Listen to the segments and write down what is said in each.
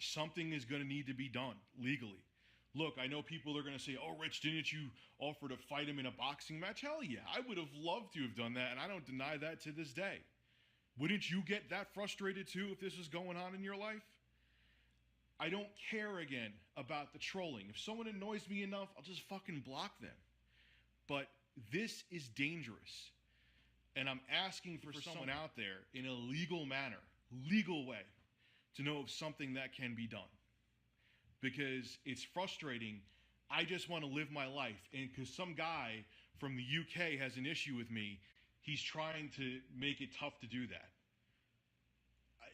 something is going to need to be done legally. Look, I know people are going to say, oh, Rich, didn't you offer to fight him in a boxing match? Hell yeah, I would have loved to have done that, and I don't deny that to this day. Wouldn't you get that frustrated too if this was going on in your life? I don't care again about the trolling. If someone annoys me enough, I'll just fucking block them. But this is dangerous. And I'm asking for someone out there in a legal manner, legal way, to know of something that can be done. Because it's frustrating. I just want to live my life. And because some guy from the UK has an issue with me, he's trying to make it tough to do that.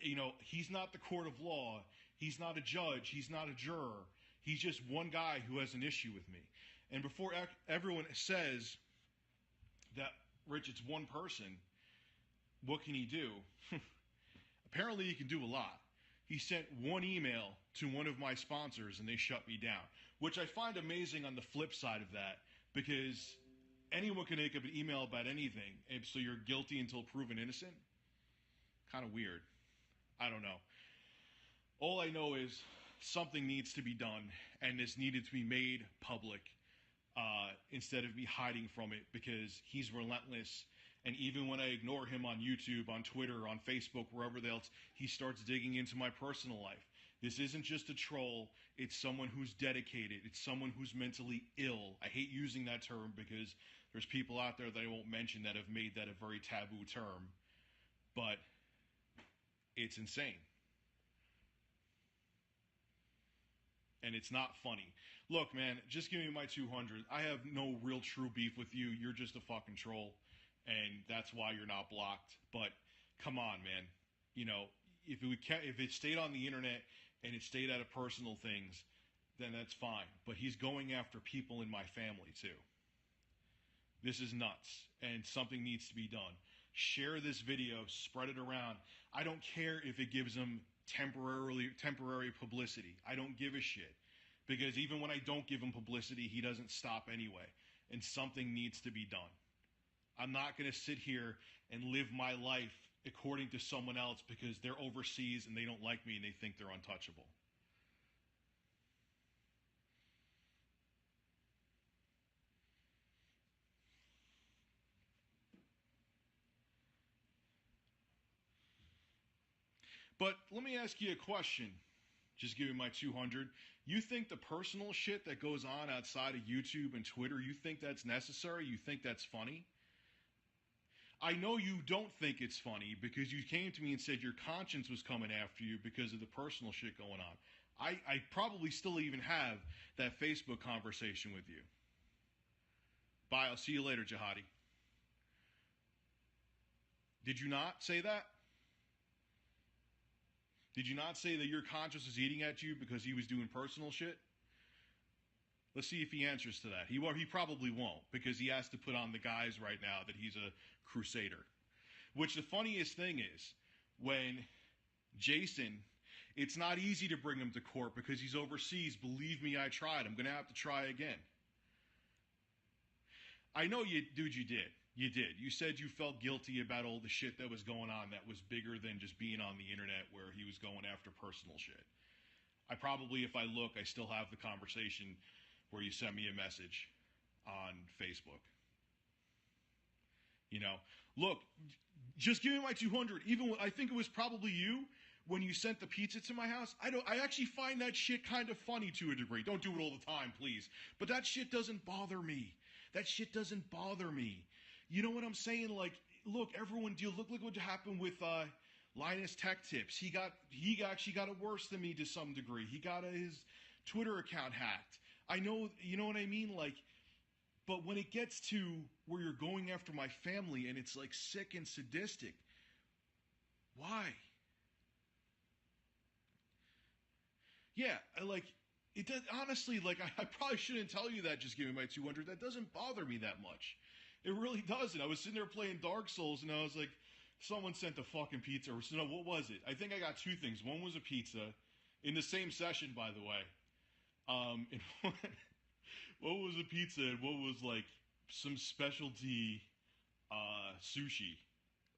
You know, he's not the court of law. He's not a judge. He's not a juror. He's just one guy who has an issue with me. And before everyone says that, Rich, it's one person, what can he do? Apparently he can do a lot. He sent one email to one of my sponsors and they shut me down, which I find amazing on the flip side of that, because anyone can make up an email about anything, and so you're guilty until proven innocent. Kind of weird. I don't know. All I know is something needs to be done, and this needed to be made public instead of me hiding from it, because he's relentless. And even when I ignore him on YouTube, on Twitter, on Facebook, wherever else, he starts digging into my personal life. This isn't just a troll. It's someone who's dedicated. It's someone who's mentally ill. I hate using that term because there's people out there that I won't mention that have made that a very taboo term. But it's insane. And it's not funny. Look, man, just give me my 200. I have no real true beef with you. You're just a fucking troll. And that's why you're not blocked. But come on, man. You know, if it stayed on the internet and it stayed out of personal things, then that's fine. But he's going after people in my family too. This is nuts, and something needs to be done. Share this video, spread it around. I don't care if it gives him temporary publicity. I don't give a shit, because even when I don't give him publicity, he doesn't stop anyway, and something needs to be done. I'm not going to sit here and live my life according to someone else because they're overseas and they don't like me and they think they're untouchable. But let me ask you a question. Just give me my 200. You think the personal shit that goes on outside of YouTube and Twitter, you think that's necessary? You think that's funny? I know you don't think it's funny because you came to me and said your conscience was coming after you because of the personal shit going on. I probably still even have that Facebook conversation with you. Bye, I'll see you later, Jihadi. Did you not say that? Did you not say that your conscience was eating at you because he was doing personal shit? Let's see if he answers to that. He probably won't, because he has to put on the guise right now that he's a crusader. Which the funniest thing is, when Jason, it's not easy to bring him to court because he's overseas. Believe me, I tried. I'm going to have to try again. I know you, dude, you did. You did. You said you felt guilty about all the shit that was going on that was bigger than just being on the internet where he was going after personal shit. I probably, if I look, I still have the conversation where you sent me a message on Facebook. You know, look, just give me my 200. Even when, I think it was probably you when you sent the pizza to my house. I actually find that shit kind of funny to a degree. Don't do it all the time, please. But that shit doesn't bother me. That shit doesn't bother me. You know what I'm saying? Like, look, everyone, look what happened with Linus Tech Tips. He actually got it worse than me to some degree. He got his Twitter account hacked. I know, you know what I mean? Like, but when it gets to where you're going after my family and it's like sick and sadistic, why? Yeah, it does, honestly, like, I probably shouldn't tell you that, just give me my 200. That doesn't bother me that much. It really doesn't. I was sitting there playing Dark Souls and I was like, someone sent a fucking pizza. Or no, what was it? I think I got two things. One was a pizza in the same session, by the way. And what was a pizza and what was like some specialty sushi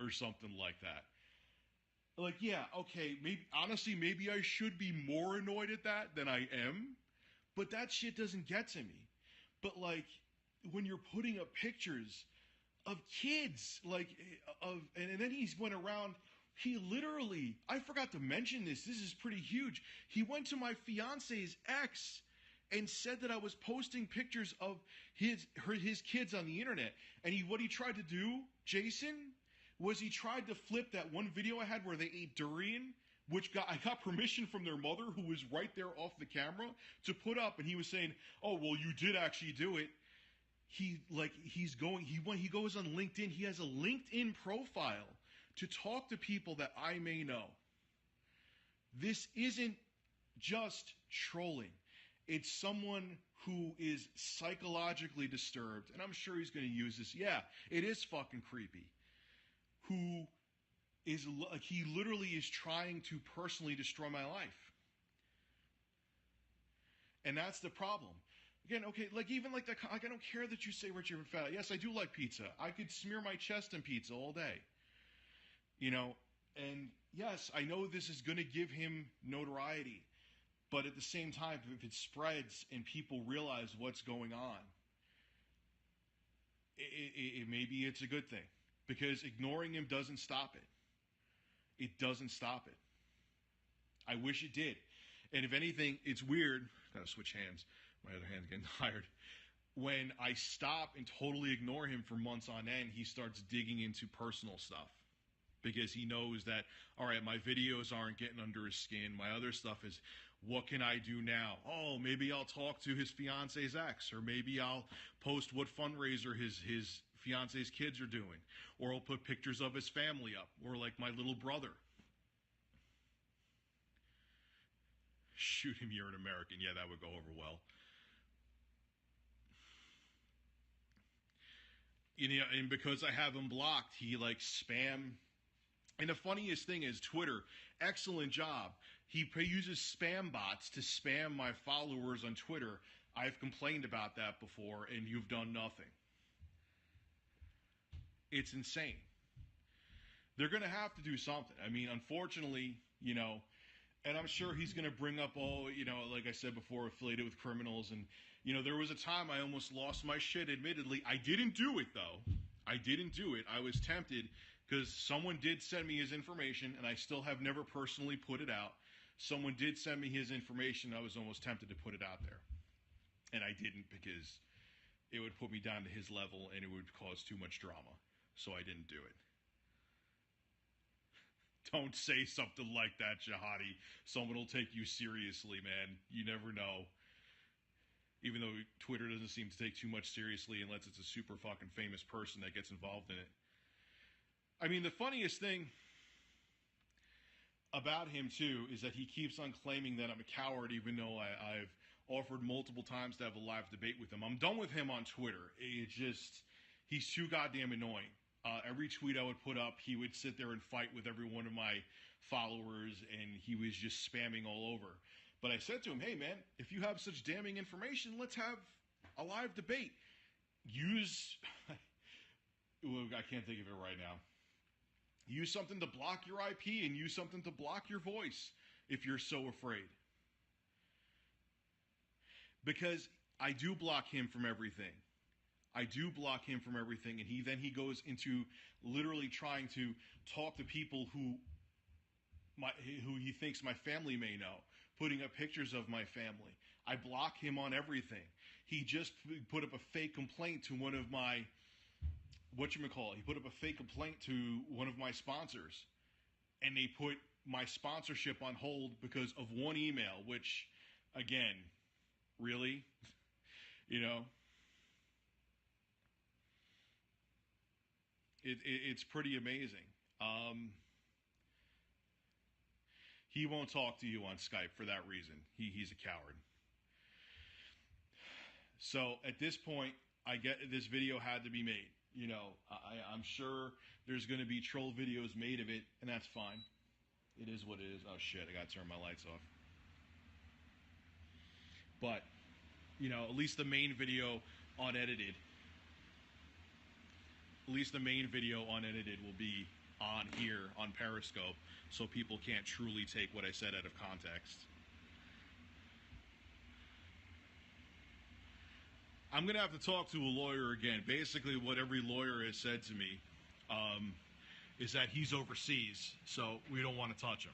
or something like that. Like, yeah, okay, maybe honestly, maybe I should be more annoyed at that than I am, but that shit doesn't get to me. But like when you're putting up pictures of kids, like and then he's went around. He literally, I forgot to mention this. This is pretty huge. He went to my fiance's ex and said that I was posting pictures of his kids on the internet. And what he tried to do, Jason, was he tried to flip that one video I had where they ate durian, which I got permission from their mother, who was right there off the camera, to put up. And he was saying, "Oh, well, you did actually do it." He goes on LinkedIn. He has a LinkedIn profile to talk to people that I may know. This isn't just trolling. It's someone who is psychologically disturbed, and I'm sure he's going to use this. Yeah, it is fucking creepy. Who is like, he literally is trying to personally destroy my life. And that's the problem. Again, okay, like even like that, like I don't care that you say Richard fat. Yes, I do like pizza. I could smear my chest in pizza all day. You know, and yes, I know this is going to give him notoriety. But at the same time, if it spreads and people realize what's going on, maybe it's a good thing. Because ignoring him doesn't stop it. It doesn't stop it. I wish it did. And if anything, it's weird. Gotta switch hands. My other hand's getting tired. When I stop and totally ignore him for months on end, he starts digging into personal stuff. Because he knows that, all right, my videos aren't getting under his skin. My other stuff is, what can I do now? Oh, maybe I'll talk to his fiance's ex. Or maybe I'll post what fundraiser his fiance's kids are doing. Or I'll put pictures of his family up. Or like my little brother. Shoot him, you're an American. Yeah, that would go over well. You know, and because I have him blocked, he like spam. And the funniest thing is Twitter, excellent job. He uses spam bots to spam my followers on Twitter. I've complained about that before, and you've done nothing. It's insane. They're going to have to do something. I mean, unfortunately, you know, and I'm sure he's going to bring up all, you know, like I said before, affiliated with criminals. And, you know, there was a time I almost lost my shit, admittedly. I didn't do it, though. I didn't do it. I was tempted because someone did send me his information, and I still have never personally put it out. Someone did send me his information. I was almost tempted to put it out there. And I didn't because it would put me down to his level, and it would cause too much drama. So I didn't do it. Don't say something like that, Jihadi. Someone will take you seriously, man. You never know. Even though Twitter doesn't seem to take too much seriously unless it's a super fucking famous person that gets involved in it. I mean, the funniest thing about him, too, is that he keeps on claiming that I'm a coward, even though I've offered multiple times to have a live debate with him. I'm done with him on Twitter. It's just, he's too goddamn annoying. Every tweet I would put up, he would sit there and fight with every one of my followers, and he was just spamming all over. But I said to him, hey, man, if you have such damning information, let's have a live debate. Use, I can't think of it right now. Use something to block your IP and use something to block your voice if you're so afraid. Because I do block him from everything. I do block him from everything, and he goes into literally trying to talk to people who he thinks my family may know, putting up pictures of my family. I block him on everything. He just put up a fake complaint to one of my, he put up a fake complaint to one of my sponsors, and they put my sponsorship on hold because of one email, which, again, really, you know, it's pretty amazing. He won't talk to you on Skype for that reason. He's a coward. So at this point, I get this video had to be made. You know, I'm sure there's going to be troll videos made of it, and that's fine. It is what it is. Oh, shit, I got to turn my lights off. But, you know, at least the main video unedited. At least the main video unedited will be on here on Periscope, so people can't truly take what I said out of context. I'm going to have to talk to a lawyer again. Basically, what every lawyer has said to me is that he's overseas, so we don't want to touch him.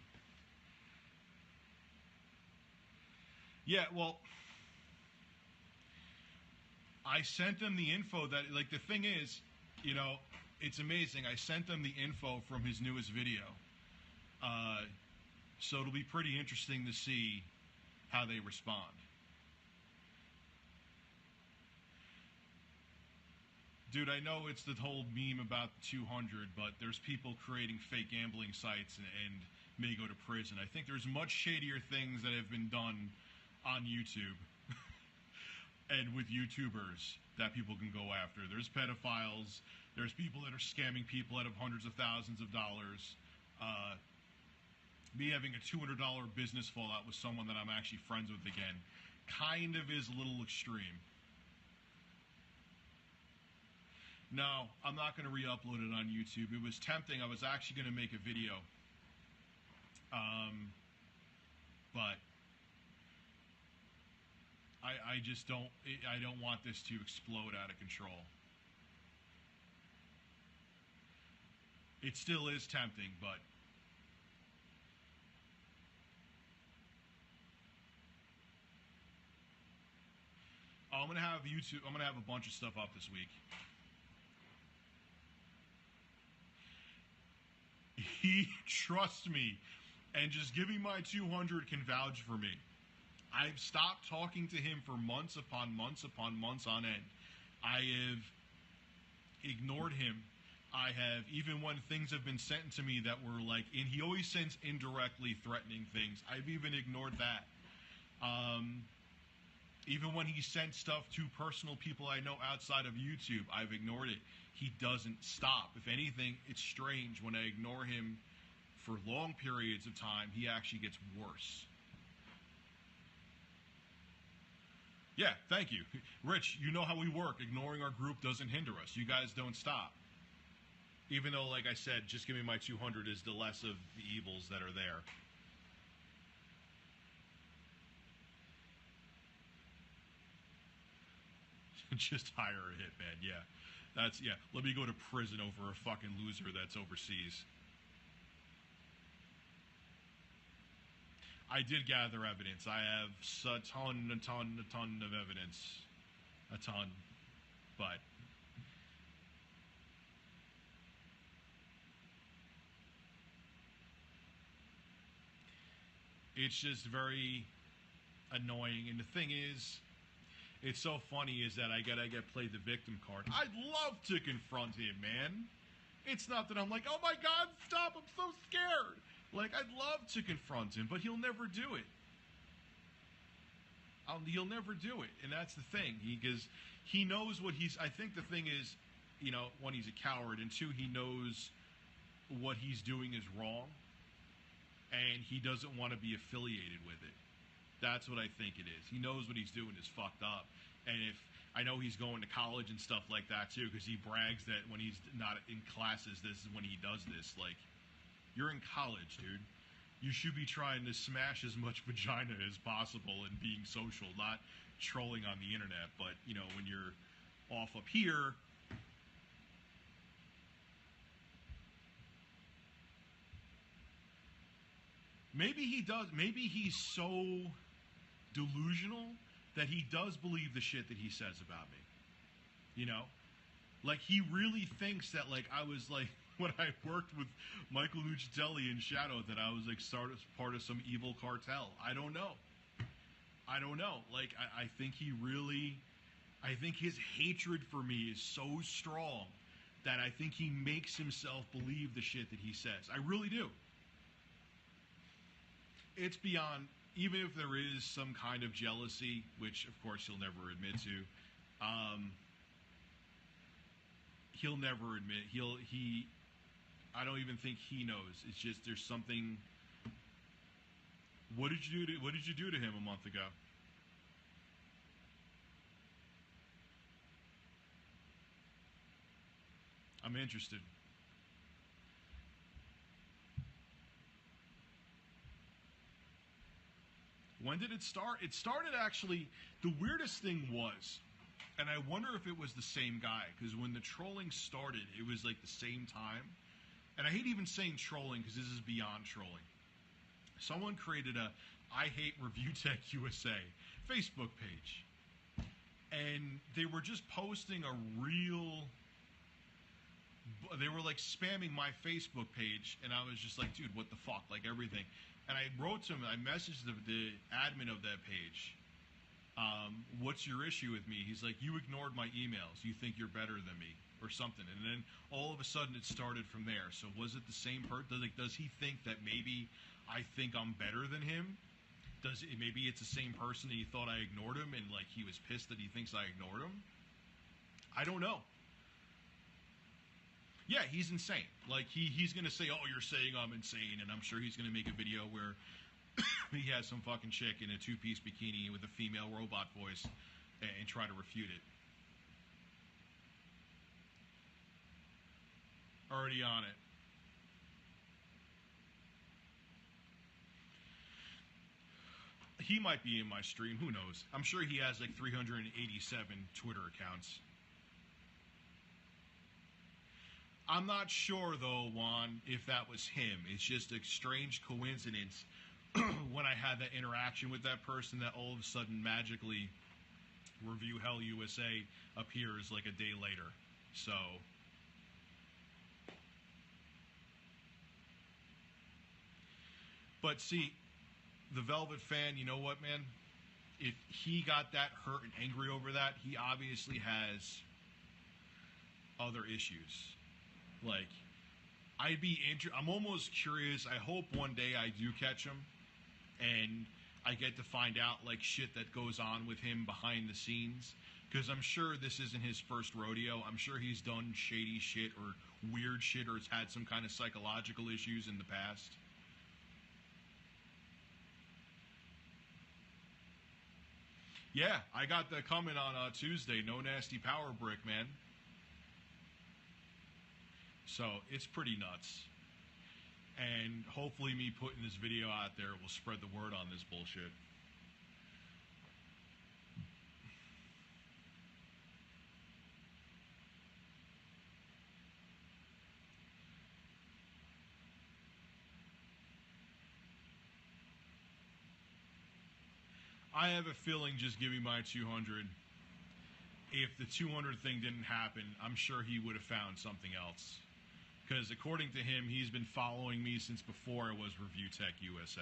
Yeah, well, I sent them the info that, like, the thing is, you know, it's amazing. I sent them the info from his newest video. So it'll be pretty interesting to see how they respond. Dude, I know it's the whole meme about the 200, but there's people creating fake gambling sites and may go to prison. I think there's much shadier things that have been done on YouTube and with YouTubers that people can go after. There's pedophiles. There's people that are scamming people out of hundreds of thousands of dollars. Me having a $200 business fallout with someone that I'm actually friends with again kind of is a little extreme. No, I'm not going to re-upload it on YouTube. It was tempting. I was actually going to make a video. But I just don't, I don't want this to explode out of control. It still is tempting, but I'm going to have YouTube, I'm going to have a bunch of stuff up this week. He trusts me, and just giving my 200 can vouch for me. I've stopped talking to him for months upon months upon months on end. I have ignored him. I have, even when things have been sent to me that were like, and he always sends indirectly threatening things, I've even ignored that. Even when he sent stuff to personal people I know outside of YouTube, I've ignored it. He doesn't stop. If anything, it's strange. When I ignore him for long periods of time, he actually gets worse. Yeah, thank you. Rich, you know how we work. Ignoring our group doesn't hinder us. You guys don't stop. Even though, like I said, just give me my 200 is the less of the evils that are there. Just hire a hitman, yeah. That's, yeah, let me go to prison over a fucking loser that's overseas. I did gather evidence. I have a ton of evidence. A ton. But it's just very annoying. And the thing is, it's so funny is that I gotta get played the victim card. I'd love to confront him, man. It's not that I'm like, oh my God, stop, I'm so scared. Like, I'd love to confront him, but he'll never do it. He'll never do it, and that's the thing. Because he knows what he's, I think the thing is, you know, one, he's a coward, and two, he knows what he's doing is wrong, and he doesn't want to be affiliated with it. That's what I think it is. He knows what he's doing is fucked up. And if I know he's going to college and stuff like that too, because he brags that when he's not in classes, this is when he does this. Like, you're in college, dude. You should be trying to smash as much vagina as possible and being social, not trolling on the internet. But, you know, when you're off up here, maybe he does. Maybe he's so delusional that he does believe the shit that he says about me. You know? Like, he really thinks that, like, I was, like, when I worked with Michael Nuccitelli in Shadow, that I was, like, part of some evil cartel. I don't know. I don't know. Like, I think he really, I think his hatred for me is so strong that I think he makes himself believe the shit that he says. I really do. It's beyond, even if there is some kind of jealousy, which of course he'll never admit to, he'll never admit, I don't even think he knows. It's just, there's something. What did you do to him a month ago? I'm interested. When did it start? It started actually, the weirdest thing was, and I wonder if it was the same guy, because when the trolling started, it was like the same time. And I hate even saying trolling, because this is beyond trolling. Someone created a I Hate ReviewTechUSA Facebook page. And they were just posting a real... They were like spamming my Facebook page, and I was just like, dude, what the fuck? Like everything. And I wrote to him, I messaged the admin of that page. What's your issue with me? He's like, you ignored my emails. You think you're better than me or something. And then all of a sudden it started from there. So was it the same person? Like, does he think that maybe I think I'm better than him? Maybe it's the same person and he thought I ignored him and like he was pissed that he thinks I ignored him? I don't know. Yeah, he's insane. Like, he's going to say, oh, you're saying I'm insane, and I'm sure he's going to make a video where he has some fucking chick in a two-piece bikini with a female robot voice and try to refute it. Already on it. He might be in my stream. Who knows? I'm sure he has like 387 Twitter accounts. I'm not sure, though, Juan, if that was him. It's just a strange coincidence when I had that interaction with that person that all of a sudden magically Review Hell USA appears like a day later. So... But see, the Velvet fan, you know what, man? If he got that hurt and angry over that, he obviously has other issues. Like, I'm almost curious. I hope one day I do catch him and I get to find out, like, shit that goes on with him behind the scenes. Because I'm sure this isn't his first rodeo. I'm sure he's done shady shit or weird shit or has had some kind of psychological issues in the past. Yeah, I got that coming on Tuesday. No Nasty Power Brick, man. So, it's pretty nuts. And hopefully me putting this video out there will spread the word on this bullshit. I have a feeling, just give me my 200. If the 200 thing didn't happen, I'm sure he would have found something else. Because according to him, he's been following me since before I was ReviewTechUSA.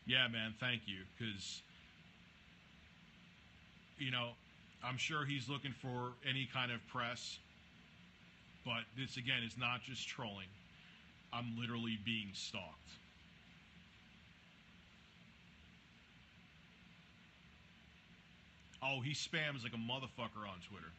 Yeah, man, thank you. Because, you know, I'm sure he's looking for any kind of press. But this, again, is not just trolling. I'm literally being stalked. Oh, he spams like a motherfucker on Twitter.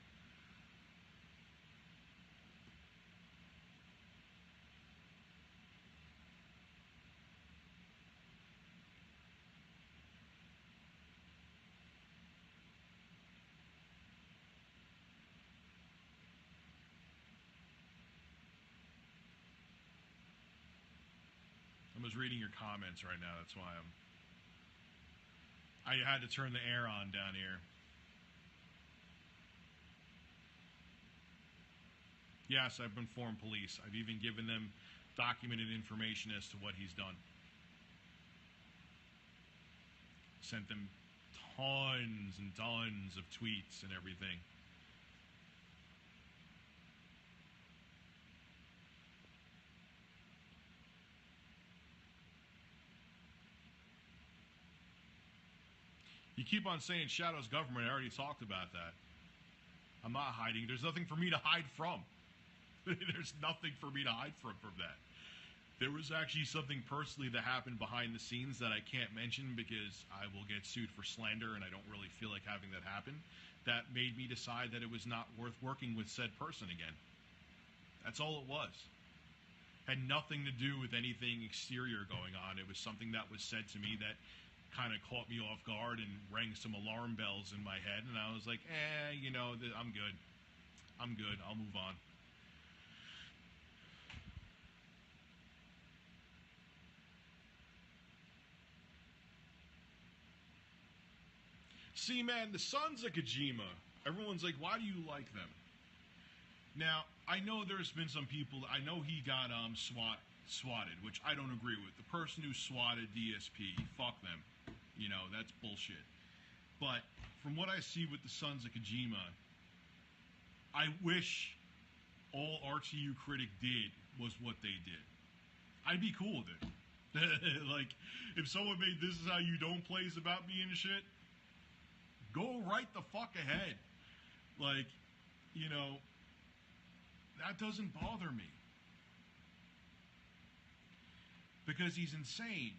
I was reading your comments right now, that's why I had to turn the air on down here. Yes, I've informed police. I've even given them documented information as to what he's done. Sent them tons and tons of tweets and everything. You keep on saying Shadow's government. I already talked about that. I'm not hiding. There's nothing for me to hide from. There's nothing for me to hide from that. There was actually something personally that happened behind the scenes that I can't mention because I will get sued for slander and I don't really feel like having that happen. That made me decide that it was not worth working with said person again. That's all it was. Had nothing to do with anything exterior going on. It was something that was said to me that kind of caught me off guard and rang some alarm bells in my head. And I was like, you know, I'm good. I'm good. I'll move on. See, man, the Sons of Kojima, everyone's like, why do you like them? Now, I know there's been some people, I know he got swatted, which I don't agree with. The person who swatted DSP, fuck them. You know, that's bullshit. But from what I see with the Sons of Kojima, I wish all RTU Critic did was what they did. I'd be cool with it. Like, if someone made This Is How You Don't Plays about me and shit, go right the fuck ahead. Like, you know, that doesn't bother me. Because he's insane.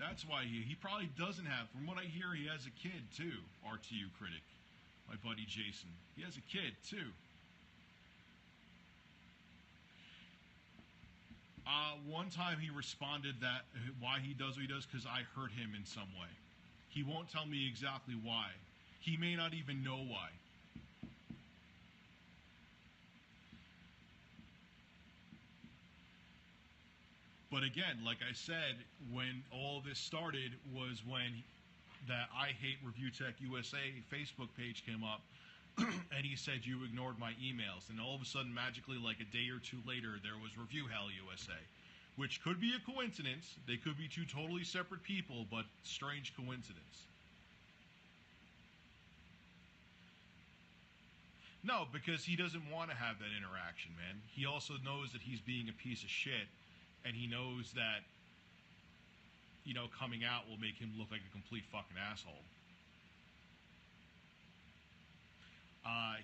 That's why he probably doesn't have, from what I hear, he has a kid too, RTU Critic. My buddy Jason. He has a kid too. One time he responded that why he does what he does, because I hurt him in some way. He won't tell me exactly why. He may not even know why. But again, like I said, when all this started was when that I Hate ReviewTechUSA Facebook page came up, and he said you ignored my emails, and all of a sudden, magically, like a day or two later, there was Review Hell USA, which could be a coincidence. They could be two totally separate people, but strange coincidence. No, because he doesn't want to have that interaction, man. He also knows that he's being a piece of shit, and he knows that, you know, coming out will make him look like a complete fucking asshole.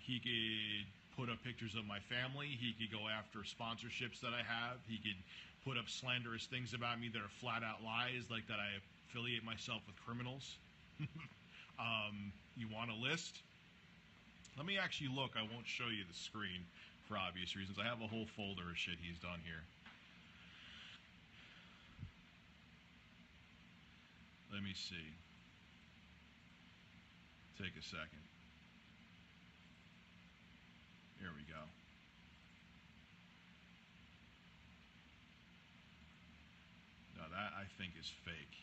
He could put up pictures of my family. He could go after sponsorships that I have. He could put up slanderous things about me that are flat out lies, like that I affiliate myself with criminals. You want a list? Let me actually look. I won't show you the screen for obvious reasons. I have a whole folder of shit he's done here. Let me see. Take a second. Here we go. No, that I think is fake.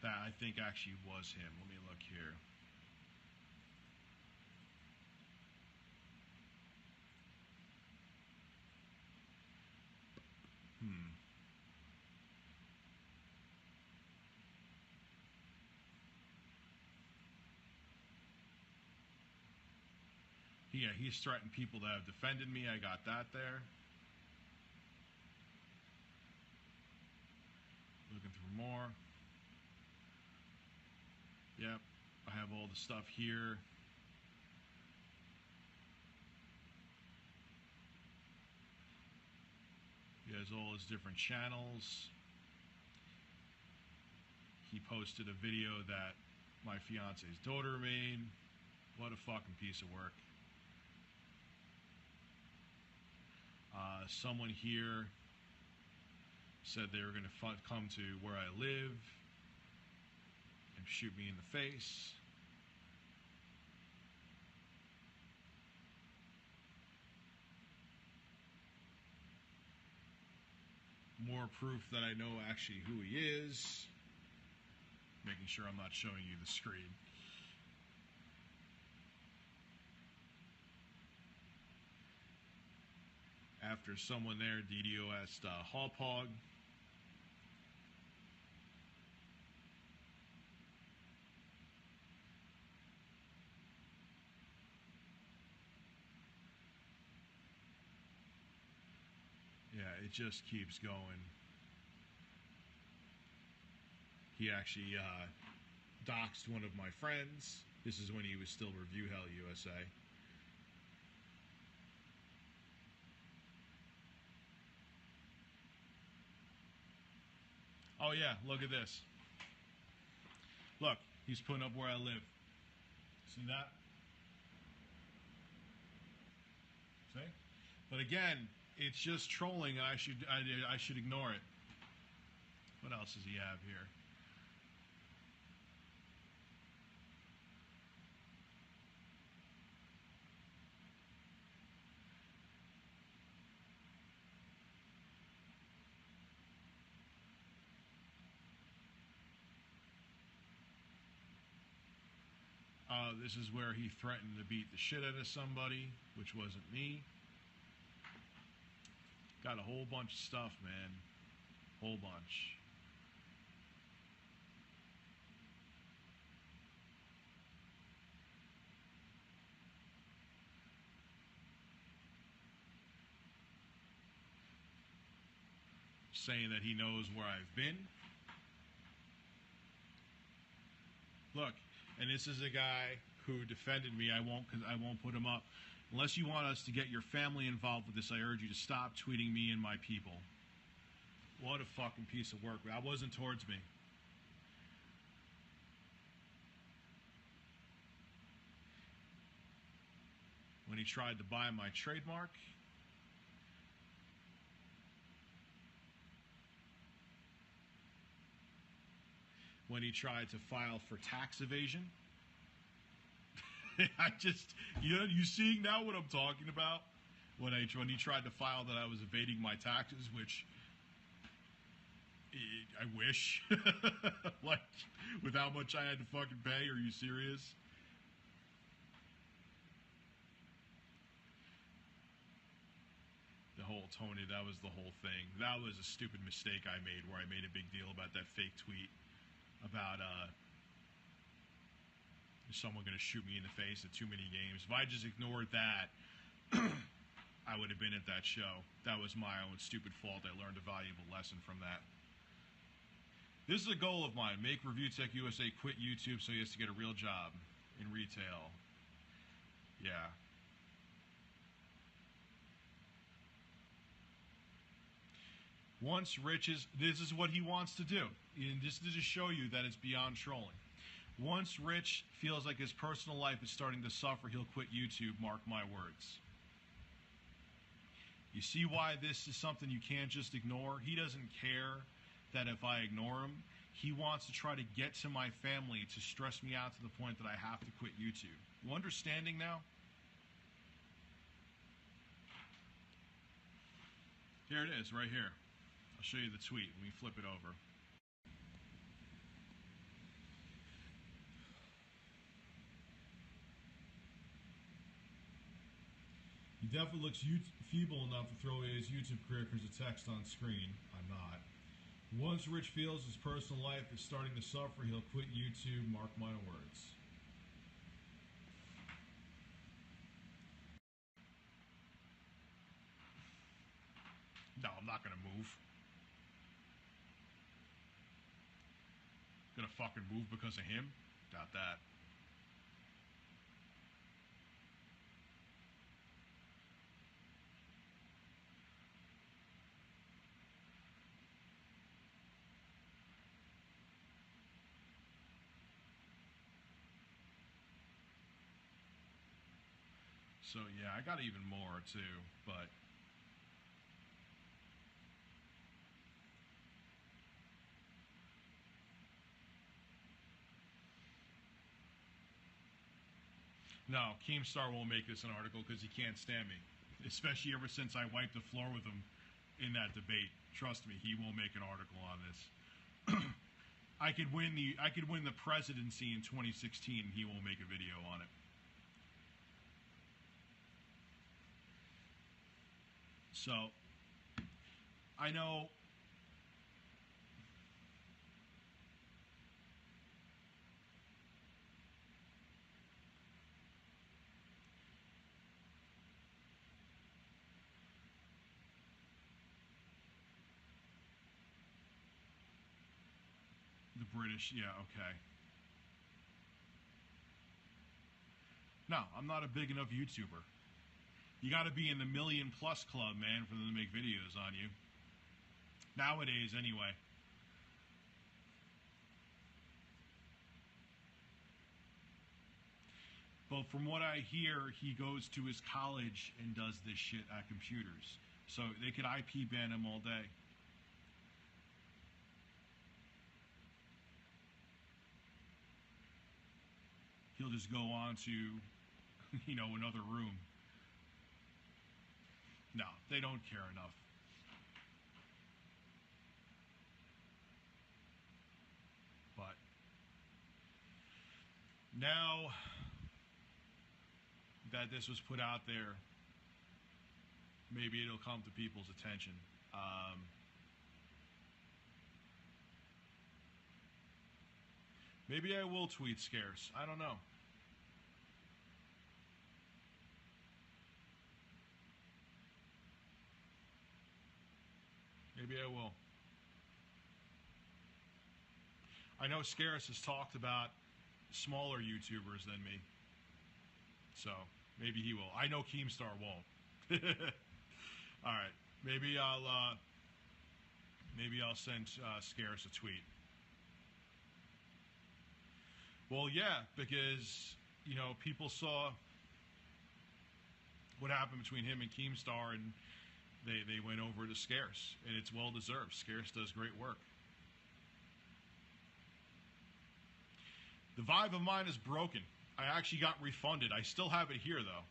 That I think actually was him. Let me look here. Yeah, he's threatened people that have defended me. I got that there. Looking through more. Yep, I have all the stuff here. He has all his different channels. He posted a video that my fiance's daughter made. What a fucking piece of work. Someone here said they were going to come to where I live and shoot me in the face. More proof that I know actually who he is. Making sure I'm not showing you the screen. After someone there, DDoS Hawpog. Yeah, it just keeps going. He actually doxed one of my friends. This is when he was still Review Hell USA. Oh yeah, look at this. Look, he's putting up where I live. See that? See? But again, it's just trolling, and I should ignore it. What else does he have here? This is where he threatened to beat the shit out of somebody, which wasn't me. Got a whole bunch of stuff, man. Whole bunch. Saying that he knows where I've been. Look, and this is a guy who defended me. I won't put him up. Unless you want us to get your family involved with this, I urge you to stop tweeting me and my people. What a fucking piece of work. That wasn't towards me. When he tried to buy my trademark. When he tried to file for tax evasion. You seeing now what I'm talking about? When he tried to file that I was evading my taxes, which I wish. Like, with how much I had to fucking pay, are you serious? The whole Tony, that was the whole thing. That was a stupid mistake I made, where I made a big deal about that fake tweet about is someone going to shoot me in the face at too many games. If I just ignored that, I would have been at that show. That was my own stupid fault. I learned a valuable lesson from that. This is a goal of mine. Make ReviewTechUSA quit YouTube so he has to get a real job in retail. Yeah. Once this is what he wants to do. And just to show you that it's beyond trolling. Once Rich feels like his personal life is starting to suffer, he'll quit YouTube, mark my words. You see why this is something you can't just ignore? He doesn't care that if I ignore him. He wants to try to get to my family to stress me out to the point that I have to quit YouTube. You understanding now? Here it is, right here. I'll show you the tweet. Let me flip it over. He definitely looks feeble enough to throw away his YouTube career because of text on screen. I'm not. Once Rich feels his personal life is starting to suffer, he'll quit YouTube, mark my words. No, I'm not going to move. Gonna fucking move because of him? Doubt that. So yeah, I got even more too, but no, Keemstar won't make this an article because he can't stand me. Especially ever since I wiped the floor with him in that debate. Trust me, he won't make an article on this. I could win the presidency in 2016 and he won't make a video on it. So I know the British, yeah, okay. No, I'm not a big enough YouTuber. You got to be in the million plus club, man, for them to make videos on you. Nowadays, anyway. But from what I hear, he goes to his college and does this shit at computers. So they could IP ban him all day. He'll just go on to, another room. No, they don't care enough. But now that this was put out there, maybe it'll come to people's attention. Maybe I will tweet Scarce. I don't know. Maybe I will. I know Scarce has talked about smaller YouTubers than me, so maybe he will. I know Keemstar won't. All right, maybe I'll send Scarce a tweet. Well, yeah, because people saw what happened between him and Keemstar, and they went over to Scarce, and it's well deserved. Scarce does great work. The Vive of mine is broken. I actually got refunded. I still have it here, though.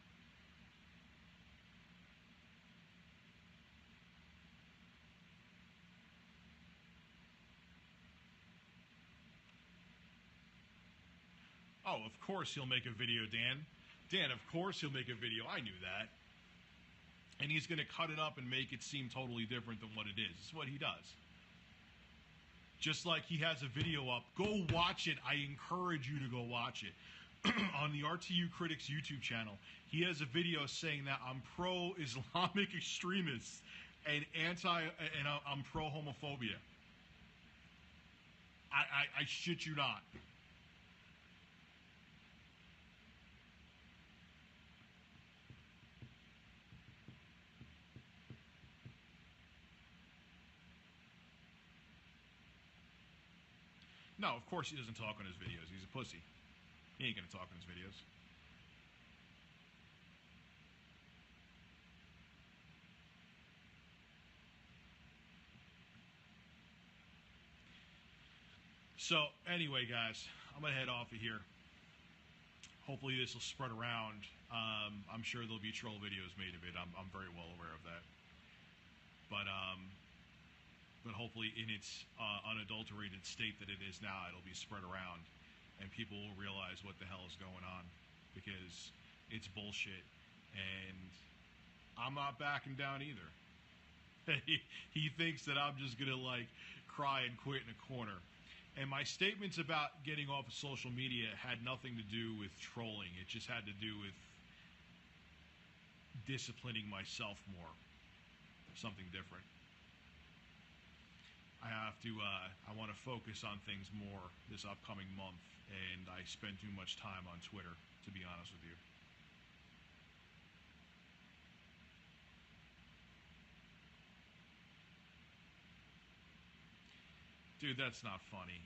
Oh, of course he'll make a video, Dan. Dan, of course he'll make a video. I knew that. And he's going to cut it up and make it seem totally different than what it is. It's what he does. Just like he has a video up. Go watch it. I encourage you to go watch it. On the RTU Critics YouTube channel, he has a video saying that I'm pro-Islamic extremists and I'm pro-homophobia. I shit you not. No, of course he doesn't talk on his videos. He's a pussy. He ain't gonna talk on his videos. So, anyway, guys, I'm gonna head off of here. Hopefully this will spread around. I'm sure there'll be troll videos made of it. I'm very well aware of that. But hopefully in its unadulterated state that it is now, it'll be spread around, and people will realize what the hell is going on, because it's bullshit, and I'm not backing down either. He thinks that I'm just gonna cry and quit in a corner. And my statements about getting off of social media had nothing to do with trolling. It just had to do with disciplining myself more. Something different. I want to focus on things more this upcoming month, and I spend too much time on Twitter, to be honest with you. Dude, that's not funny.